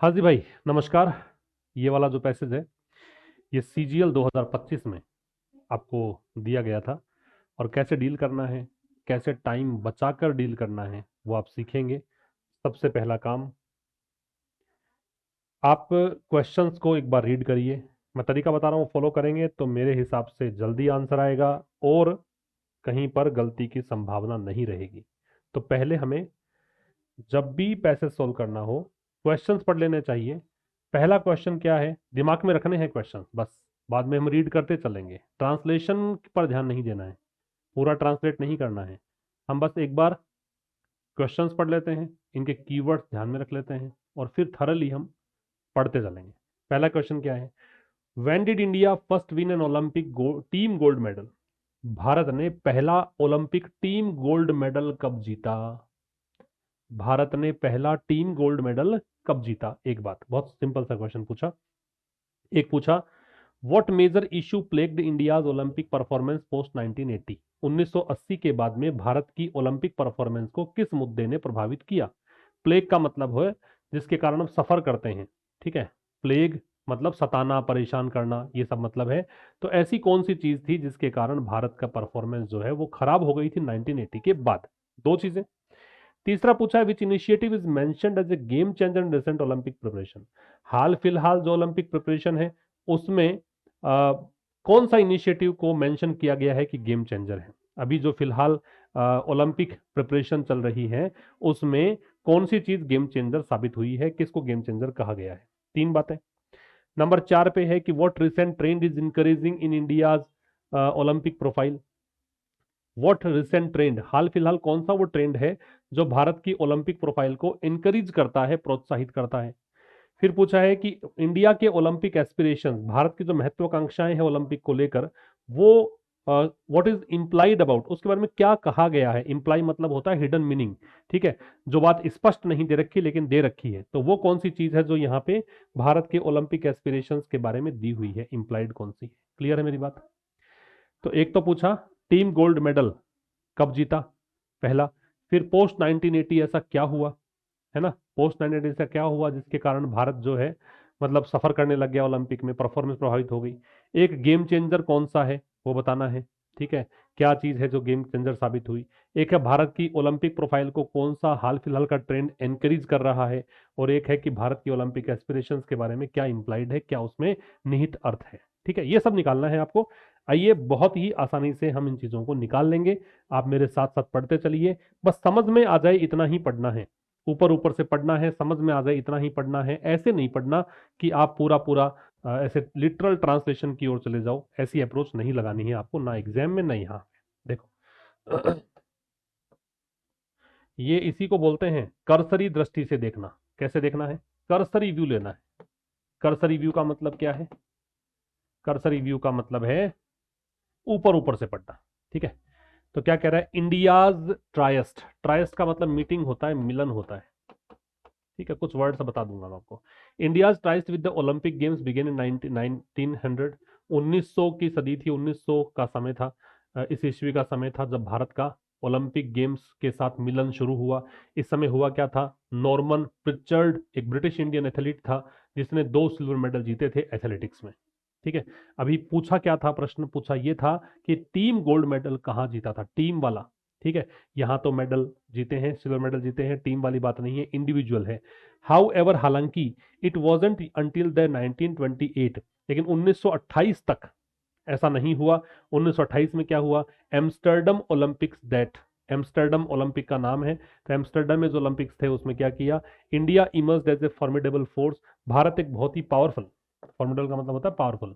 हाँ जी भाई, नमस्कार। ये वाला जो पैसेज है ये सीजीएल 2025 में आपको दिया गया था और कैसे डील करना है, कैसे टाइम बचाकर डील करना है वो आप सीखेंगे। सबसे पहला काम, आप क्वेश्चंस को एक बार रीड करिए। मैं तरीका बता रहा हूँ, फॉलो करेंगे तो मेरे हिसाब से जल्दी आंसर आएगा और कहीं पर गलती की संभावना नहीं रहेगी। तो पहले हमें जब भी पैसेज सोल्व करना हो क्वेश्चंस पढ़ लेने चाहिए। पहला क्वेश्चन क्या है, दिमाग में रखने हैं क्वेश्चंस बस, बाद में हम रीड करते चलेंगे। ट्रांसलेशन पर ध्यान नहीं देना है, पूरा ट्रांसलेट नहीं करना है। हम बस एक बार क्वेश्चंस पढ़ लेते हैं, इनके कीवर्ड्स ध्यान में रख लेते हैं और फिर थरली हम पढ़ते चलेंगे। पहला क्वेश्चन क्या है, when did India first win an Olympic team gold medal? Bharat ने पहला ओलंपिक टीम गोल्ड मेडल कब जीता? भारत ने पहला टीम गोल्ड मेडल कब जीता? एक बात, बहुत सिंपल सा क्वेश्चन पूछा। एक पूछा, what major issue plagued India's Olympic performance post 1980? 1980 के बाद में भारत की ओलंपिक परफॉर्मेंस को किस मुद्दे ने प्रभावित किया? प्लेग का मतलब है जिसके कारण हम सफर करते हैं, ठीक है। प्लेग मतलब सताना, परेशान करना, ये सब मतलब है। तो ऐसी कौन सी चीज थी जिसके कारण भारत का परफॉर्मेंस जो है वो खराब हो गई थी 1980 के बाद? दो चीजें। तीसरा पूछा है, which initiative is mentioned as a game changer in recent Olympic preparation? हाल फिलहाल जो ओलंपिक प्रिपरेशन है उसमें कौन सा इनिशिएटिव को मेंशन किया गया है कि गेम चेंजर है? अभी जो फिलहाल ओलंपिक प्रिपरेशन चल रही है उसमें कौन सी चीज गेम चेंजर साबित हुई है, किसको गेम चेंजर कहा गया है? तीन बातें। नंबर 4 पे है कि what recent trend is encouraging in India's Olympic profile? What recent trend, हाल फिलहाल कौन सा वो ट्रेंड है जो भारत की ओलंपिक प्रोफाइल को इंकरेज करता है, प्रोत्साहित करता है? फिर पूछा है कि इंडिया के ओलंपिक एस्पिरेशंस, भारत की जो महत्वाकांक्षाएं हैं ओलंपिक को लेकर, वो व्हाट इज इंप्लाइड अबाउट, उसके बारे में क्या कहा गया है? इंप्लाई मतलब होता है हिडन मीनिंग, ठीक है, जो बात स्पष्ट नहीं दे रखी लेकिन दे रखी है। तो वो कौन सी चीज है जो यहाँ पे भारत के ओलंपिक एस्पिरेशंस के बारे में दी हुई है, इंप्लाइड कौन सी है? क्लियर है मेरी बात? तो एक तो पूछा टीम गोल्ड मेडल कब जीता, पहला। फिर पोस्ट 1980 ऐसा क्या हुआ, है ना, पोस्ट 1980 ऐसा क्या हुआ जिसके कारण भारत जो है मतलब सफर करने लग गया, ओलंपिक में परफॉर्मेंस प्रभावित हो गई। एक गेम चेंजर कौन सा है वो बताना है, ठीक है, क्या चीज है जो गेम चेंजर साबित हुई। एक है भारत की ओलंपिक प्रोफाइल को कौन सा हाल फिलहाल का ट्रेंड एनकरेज कर रहा है, और एक है कि भारत की ओलंपिक एस्पिरेशंस के बारे में क्या इंप्लाइड है, क्या उसमें निहित अर्थ है। ठीक है, ये सब निकालना है आपको। आइए, बहुत ही आसानी से हम इन चीजों को निकाल लेंगे। आप मेरे साथ साथ पढ़ते चलिए, बस समझ में आ जाए इतना ही पढ़ना है। ऊपर ऊपर से पढ़ना है, समझ में आ जाए इतना ही पढ़ना है। ऐसे नहीं पढ़ना कि आप पूरा पूरा ऐसे लिटरल ट्रांसलेशन की ओर चले जाओ। ऐसी अप्रोच नहीं लगानी है आपको, ना एग्जाम में ना यहाँ। देखो, ये इसी को बोलते हैं कर्सरी दृष्टि से देखना। कैसे देखना है? कर्सरी व्यू लेना है। कर्सरी व्यू का मतलब क्या है? कर्सरी व्यू का मतलब है ऊपर ऊपर से पढ़ना, ठीक है। तो क्या कह रहा है, इंडियाज ट्राइस्ट, ट्राइस्ट का मतलब मीटिंग होता है, मिलन होता है, ठीक है। कुछ वर्ड्स बता दूंगा मैं आपको। India's tryst with the Olympic Games began in 1900। 1900 की सदी थी, 1900 का समय था, इस ईस्वी का समय था जब भारत का ओलंपिक गेम्स के साथ मिलन शुरू हुआ। इस समय हुआ क्या था, नॉर्मन प्रिचर्ड एक ब्रिटिश इंडियन एथलीट था जिसने 2 सिल्वर मेडल जीते थे एथलेटिक्स में, ठीक है। अभी पूछा क्या था, प्रश्न पूछा ये था कि टीम गोल्ड मेडल कहाँ जीता था, टीम वाला, ठीक है। यहाँ तो मेडल जीते हैं, सिल्वर मेडल जीते हैं, टीम वाली बात नहीं है, इंडिविजुअल है। हाउ एवर, हालांकि इट वॉजेंट अंटिल द 1928, लेकिन 1928 तक ऐसा नहीं हुआ। 1928 में क्या हुआ, Amsterdam Olympics that, Amsterdam Olympic का नाम है। तो एम्स्टर्डम में जो ओलंपिक्स थे उसमें क्या किया, India emerged as a formidable force. भारत एक बहुत ही पावरफुल, फॉर्मिडेबल का मतलब होता है पावरफुल,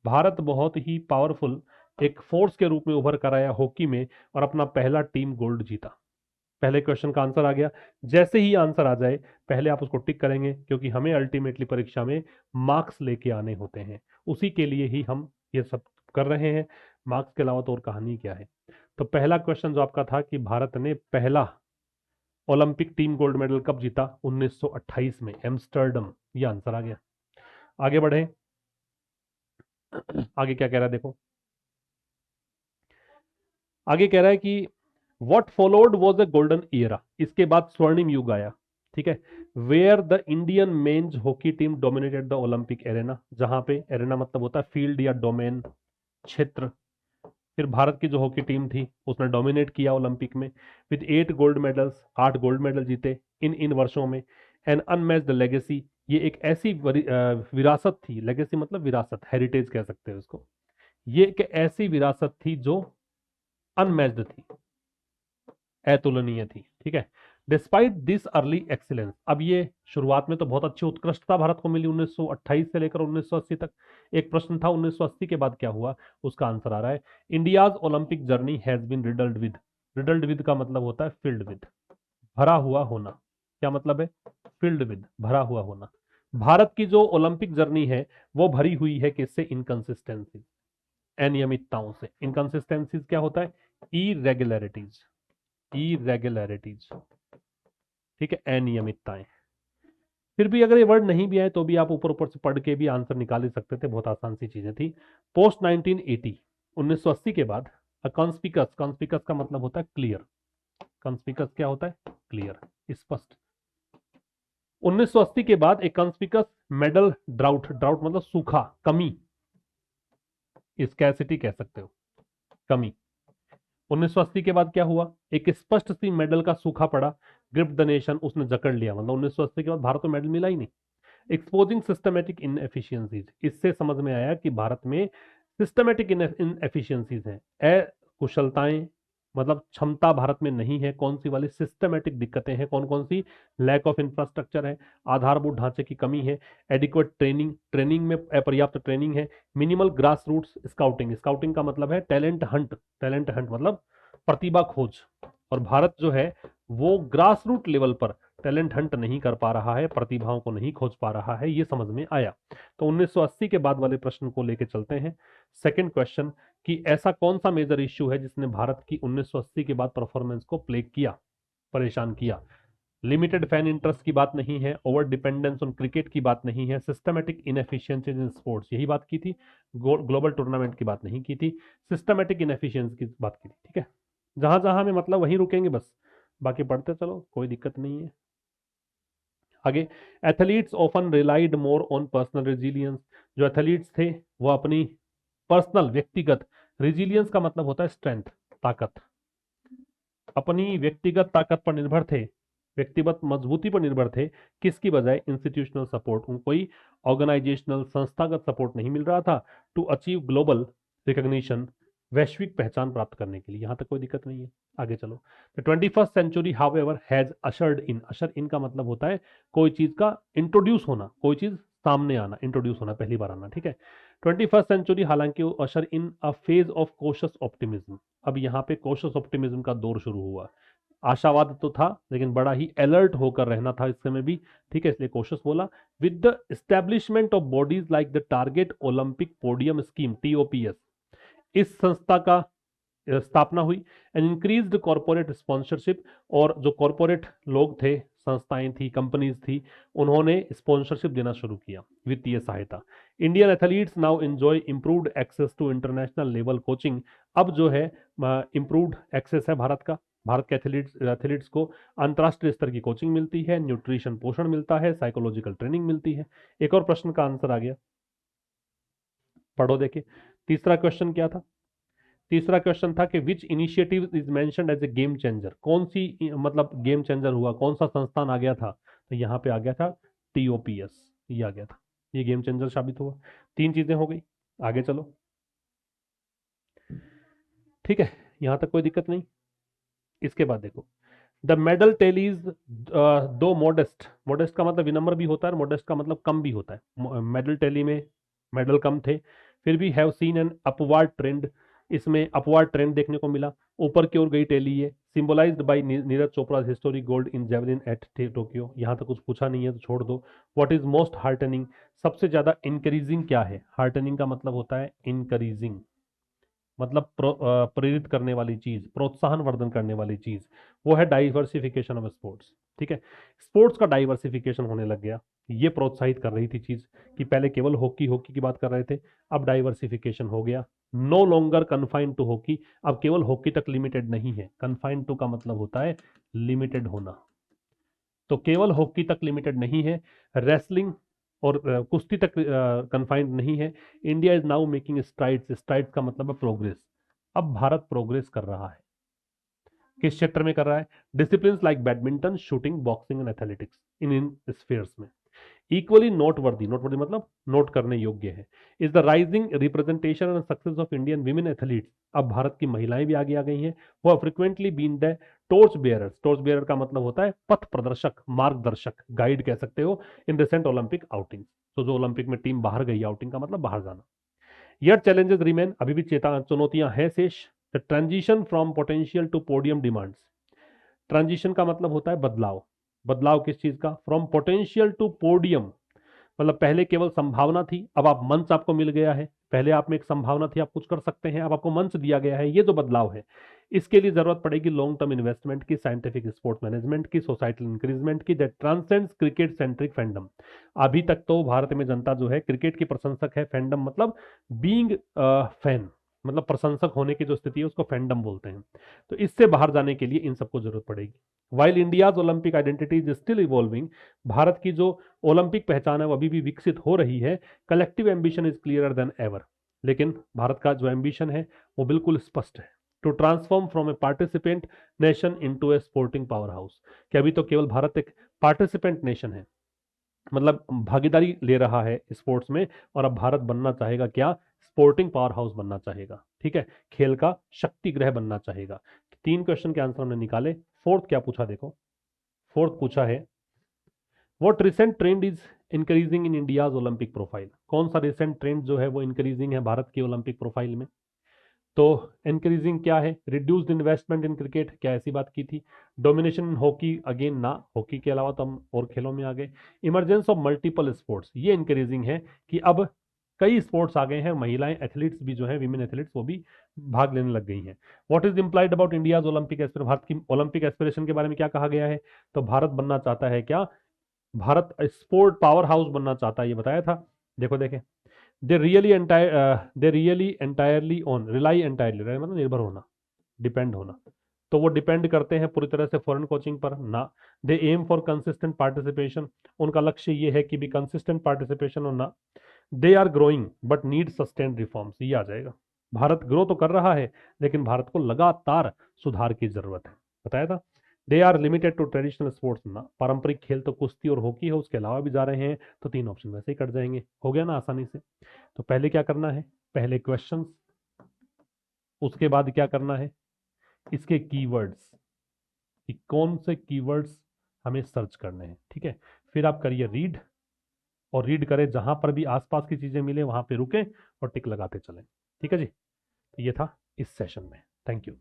भारत बहुत ही पावरफुल एक फोर्स के रूप में उभर कर आया हॉकी में और अपना पहला टीम गोल्ड जीता। पहले क्वेश्चन का आंसर आ गया। जैसे ही आंसर आ जाए पहले आप उसको टिक करेंगे, क्योंकि हमें अल्टीमेटली परीक्षा में मार्क्स लेके आने होते हैं, उसी के लिए ही हम ये सब कर रहे हैं। मार्क्स के अलावा तो और कहानी क्या है। तो पहला क्वेश्चन जो आपका था कि भारत ने पहला ओलंपिक टीम गोल्ड मेडल कब जीता, 1928 में, एम्स्टर्डम, ये आंसर आ गया। आगे बढ़े, आगे क्या कह रहा है देखो। आगे कह रहा है कि what followed was a golden era, इसके बाद स्वर्णिम युग आया, ठीक है। Where the Indian men's hockey team dominated the Olympic arena, जहां पे एरेना मतलब होता है फील्ड या डोमेन, क्षेत्र। फिर भारत की जो हॉकी टीम थी उसने डोमिनेट किया ओलंपिक में with 8 gold medals, 8 gold medal जीते इन वर्षों में। एन अनमैच्ड लेगेसी, ये एक ऐसी विरासत थी, लेगेसी मतलब विरासत, हेरिटेज कह सकते हैं उसको। ये एक ऐसी विरासत थी जो अनमैच्ड थी, अतुलनीय थी, ठीक है। डिस्पाइट दिस अर्ली एक्सीलेंस, अब ये शुरुआत में तो बहुत अच्छी उत्कृष्टता भारत को मिली 1928 से लेकर 1980 तक। एक प्रश्न था 1980 के बाद क्या हुआ, उसका आंसर आ रहा है, India's Olympic journey has been riddled with. Riddled with का मतलब होता है फिल्ड विद, भरा हुआ होना। क्या मतलब है? फिल्ड विद, भरा हुआ होना। भारत की जो ओलंपिक जर्नी है वो भरी हुई है किससे? इनकंसिस्टेंसी, अनियमितताओं से। इनकंसिस्टेंसीज क्या होता है? इरेगुलरिटीज, इरेगुलरिटीज, ठीक है, अनियमितताएं। फिर भी अगर ये वर्ड नहीं भी आए तो भी आप ऊपर ऊपर से पढ़ के भी आंसर निकाल ही सकते थे, बहुत आसान सी चीजें थी। पोस्ट 1980, 1980 के बाद कॉन्स्पिकस, कॉन्स्पिकस का मतलब होता है क्लियर, कॉन्स्पिकस क्या होता है? क्लियर, स्पष्ट। 1980 के बाद एक कॉन्स्पिकस मेडल ड्राउट, ड्राउट मतलब सूखा, कमी, स्कैरसिटी कह सकते हो, कमी। 1980 के बाद क्या हुआ? एक स्पष्ट सी मेडल का सूखा पड़ा, ग्रिप द नेशन, उसने जकड़ लिया, मतलब 1980 के बाद भारत को मेडल मिला ही नहीं। एक्सपोजिंग सिस्टमेटिक इनएफिशिएंसीज, इससे समझ में आया कि भारत में सिस्टमेटिक इनएफिशिएंसीज हैं, अकुशलताएं, मतलब क्षमता भारत में नहीं है। कौन सी वाली? सिस्टमेटिक दिक्कतें हैं। कौन कौन सी? लैक ऑफ इंफ्रास्ट्रक्चर है, आधारभूत ढांचे की कमी है, एडिक्वेट ट्रेनिंग, ट्रेनिंग में अपर्याप्त ट्रेनिंग है, minimal grass roots scouting, scouting का मतलब है टैलेंट हंट, टैलेंट हंट मतलब प्रतिभा खोज, और भारत जो है वो ग्रास रूट लेवल पर टैलेंट हंट नहीं कर पा रहा है, प्रतिभाओं को नहीं खोज पा रहा है, ये समझ में आया। तो 1980 के बाद वाले प्रश्न को लेके चलते हैं। सेकंड क्वेश्चन, कि ऐसा कौन सा मेजर इश्यू है जिसने भारत की 1980 के बाद परफॉर्मेंस को प्लेग किया, परेशान किया? लिमिटेड फैन इंटरेस्ट की बात नहीं है, ओवर डिपेंडेंस ऑन क्रिकेट की बात नहीं है, सिस्टमेटिक इनएफिशिएंसीज इन स्पोर्ट्स यही बात की थी, ग्लोबल टूर्नामेंट की बात नहीं की थी, सिस्टमेटिक इनएफिशिएंसी की बात की थी, ठीक है। जहां जहां हमें मतलब वहीं रुकेंगे बस, बाकी पढ़ते चलो, कोई दिक्कत नहीं है। आगे, athletes often relied more on personal resilience, जो एथलीट्स थे वो अपनी पर्सनल, व्यक्तिगत, रेजिलियंस का मतलब होता है स्ट्रेंथ, ताकत, अपनी व्यक्तिगत ताकत पर निर्भर थे, व्यक्तिगत मजबूती पर निर्भर थे, किसकी बजाय? इंस्टीट्यूशनल सपोर्ट, उनको कोई ऑर्गेनाइजेशनल संस्थागत सपोर्ट नहीं मिल रहा था टू अचीव ग्लोबल रिकॉग्निशन, वैश्विक पहचान प्राप्त करने के लिए। यहां तक कोई दिक्कत नहीं है, आगे चलो। The 21st century however has ushered in, usher in का मतलब होता है कोई चीज का इंट्रोड्यूस होना, कोई चीज सामने आना, इंट्रोड्यूस होना, पहली बार आना, ठीक है। 21st सेंचुरी हालांकि usher in a phase of cautious optimism, अब यहाँ पे कॉशियस ऑप्टिमिज्म का दौर शुरू हुआ। आशावाद तो था लेकिन बड़ा ही अलर्ट होकर रहना था इस समय भी, ठीक है, इसलिए कॉशियस बोला। With the establishment of bodies like the Target Olympic Podium Scheme, TOPS, इस संस्था का स्थापना हुई। एंड इंक्रीज्ड कॉर्पोरेट स्पॉन्सरशिप, और जो कॉर्पोरेट लोग थे, संस्थाएं थी, कंपनीज थी, उन्होंने स्पॉन्सरशिप देना शुरू किया, वित्तीय सहायता। Indian athletes now enjoy improved access to international level coaching, अब जो है इंप्रूव्ड एक्सेस है भारत का, भारत के एथलीट्स को अंतर्राष्ट्रीय स्तर की कोचिंग मिलती है, न्यूट्रिशन पोषण मिलता है, साइकोलॉजिकल ट्रेनिंग मिलती है। एक और प्रश्न का आंसर आ गया, पढ़ो देखिए। तीसरा क्वेश्चन क्या था? तीसरा क्वेश्चन था कि which initiative is mentioned as a game changer, कौन सी मतलब गेम चेंजर हुआ, कौन सा संस्थान आ गया था? तो यहाँ पे आ गया था टीओपीएस, ये आ गया था, ये गेम चेंजर साबित हुआ। तीन चीजें हो गई, आगे चलो, ठीक है, यहां तक कोई दिक्कत नहीं। इसके बाद देखो, द मेडल टेलीज, दो मॉडेस्ट, मॉडेस्ट का मतलब विनम्र भी होता है, मॉडेस्ट का मतलब कम भी होता है। मेडल टेली में मेडल कम थे, फिर भी have seen an upward trend, इसमें अपवार्ड ट्रेंड देखने को मिला, ऊपर की ओर गई टेली ये, symbolised by Neeraj Chopra historic gold in javelin at Tokyo. यहाँ तक कुछ पूछा नहीं है तो छोड़ दो। व्हाट इज मोस्ट हार्टनिंग, सबसे ज्यादा इंक्रीजिंग क्या है? हार्टनिंग का मतलब होता है इंक्रीजिंग, मतलब प्रेरित करने वाली चीज, प्रोत्साहन वर्धन करने वाली चीज, वो है डाइवर्सिफिकेशन ऑफ स्पोर्ट्स, ठीक है। स्पोर्ट्स का डाइवर्सिफिकेशन होने लग गया, ये प्रोत्साहित कर रही थी चीज, कि पहले केवल हॉकी हॉकी की बात कर रहे थे, अब डाइवर्सिफिकेशन हो गया। No longer confined to hockey, अब केवल हॉकी तक लिमिटेड नहीं है, कन्फाइंड टू का मतलब होता है लिमिटेड होना, तो केवल हॉकी तक लिमिटेड नहीं है, रेसलिंग और कुश्ती तक कन्फाइंड नहीं है। India is now making strides, strides का मतलब है प्रोग्रेस। अब भारत प्रोग्रेस कर रहा है, किस क्षेत्र में कर रहा है? Discipline like badminton, shooting, boxing and athletics, in spheres में। इक्वली नोटवर्दी, नोटवर्दी मतलब नोट करने योग्य है, is the rising representation and success of Indian women athletes. अब भारत की महिलाएं भी आगे आ गई हैं, वो frequently been the torch bearers. Torch bearer का मतलब होता है पथ प्रदर्शक, मार्गदर्शक, गाइड कह सकते हो, इन रिसेंट ओलंपिक आउटिंग। तो जो ओलंपिक में टीम बाहर गई, आउटिंग का मतलब बाहर जाना। यट चैलेंजेस रिमेन, अभी भी चुनौतियां हैं शेष। The transition from potential to podium demands. Transition का मतलब होता है बदलाव। बदलाव किस चीज का? फ्रॉम पोटेंशियल टू पोडियम, मतलब पहले केवल संभावना थी, अब आप मंच आपको मिल गया है। पहले आप में एक संभावना थी, आप कुछ कर सकते हैं, अब आपको मंच दिया गया है। ये जो बदलाव है, इसके लिए जरूरत पड़ेगी लॉन्ग टर्म इन्वेस्टमेंट की, साइंटिफिक स्पोर्ट्स मैनेजमेंट की, सोसाइटल इंक्रीजमेंट की, that transcends cricket centric fandom. अभी तक तो भारत में जनता जो है क्रिकेट की प्रशंसक है। फैंडम मतलब बीइंग फैन, मतलब प्रशंसक होने की जो स्थिति है उसको फैंडम बोलते हैं। तो इससे बाहर जाने के लिए इन सबको जरूरत पड़ेगी। While India's Olympic identity is still evolving, Bharat की जो ओलंपिक पहचान है वो अभी भी विकसित हो रही है। Collective ambition is clearer then ever, लेकिन भारत का जो एम्बिशन है वो बिल्कुल स्पष्ट है। To transform from a participant nation into a sporting power house. कि अभी तो केवल भारत एक पार्टिसिपेंट नेशन है, मतलब भागीदारी ले रहा है स्पोर्ट्स में, और अब भारत बनना चाहेगा क्या? स्पोर्टिंग पावर हाउस बनना चाहेगा। ठीक है, खेल का शक्ति ग्रह बनना चाहेगा। 3 क्वेश्चन के आंसर हमने निकाले। फोर्थ क्या पूछा देखो, फोर्थ पूछा है what recent trend is increasing in India's Olympic profile. कौन सा रिसेंट ट्रेंड जो है वो इंक्रीजिंग है भारत की ओलंपिक प्रोफाइल में? तो इंक्रीजिंग क्या है? रिड्यूस्ड इन्वेस्टमेंट इन क्रिकेट, क्या ऐसी बात की थी? डोमिनेशन इन हॉकी, अगेन ना, हॉकी के अलावा तो हम और खेलों में आ गए। इमरजेंस ऑफ मल्टीपल स्पोर्ट्स, ये इंक्रीजिंग है कि अब कई स्पोर्ट्स आ गए हैं, महिलाएं एथलीट्स भी जो है, विमेन एथलीट्स, वो भी भाग लेने लग गई हैं। What is implied about India's Olympic aspiration, Bharat की ओलंपिक एस्पिरेशन के बारे में क्या कहा गया है? तो भारत बनना चाहता है क्या? भारत स्पोर्ट पावर हाउस बनना चाहता है, ये बताया था। देखो देखें, they really entirely on, rely entirely, मतलब निर्भर होना, डिपेंड होना। तो वो डिपेंड करते हैं पूरी तरह से फॉरेन कोचिंग पर ना। दे एम फॉर कंसिस्टेंट पार्टिसिपेशन, उनका लक्ष्य ये है कि भी कंसिस्टेंट पार्टिसिपेशन हो ना। They are growing but need sustained reforms, ये आ जाएगा। भारत ग्रो तो कर रहा है, लेकिन भारत को लगातार सुधार की जरूरत है, बताया था। They are limited to traditional sports ना, पारंपरिक खेल तो कुश्ती और हॉकी है, उसके अलावा भी जा रहे हैं, तो 3 ऑप्शन वैसे ही कट जाएंगे। हो गया ना आसानी से? तो पहले क्या करना है? पहले क्वेश्चंस, उसके बाद क्या करना है? इसके कीवर्ड्स, कि कौन से कीवर्ड्स हमें सर्च करने हैं। ठीक है, फिर आप करिए रीड, और रीड करें, जहां पर भी आसपास की चीजें मिले वहां पे रुकें और टिक लगाते चलें। ठीक है जी, तो ये था इस सेशन में। Thank you.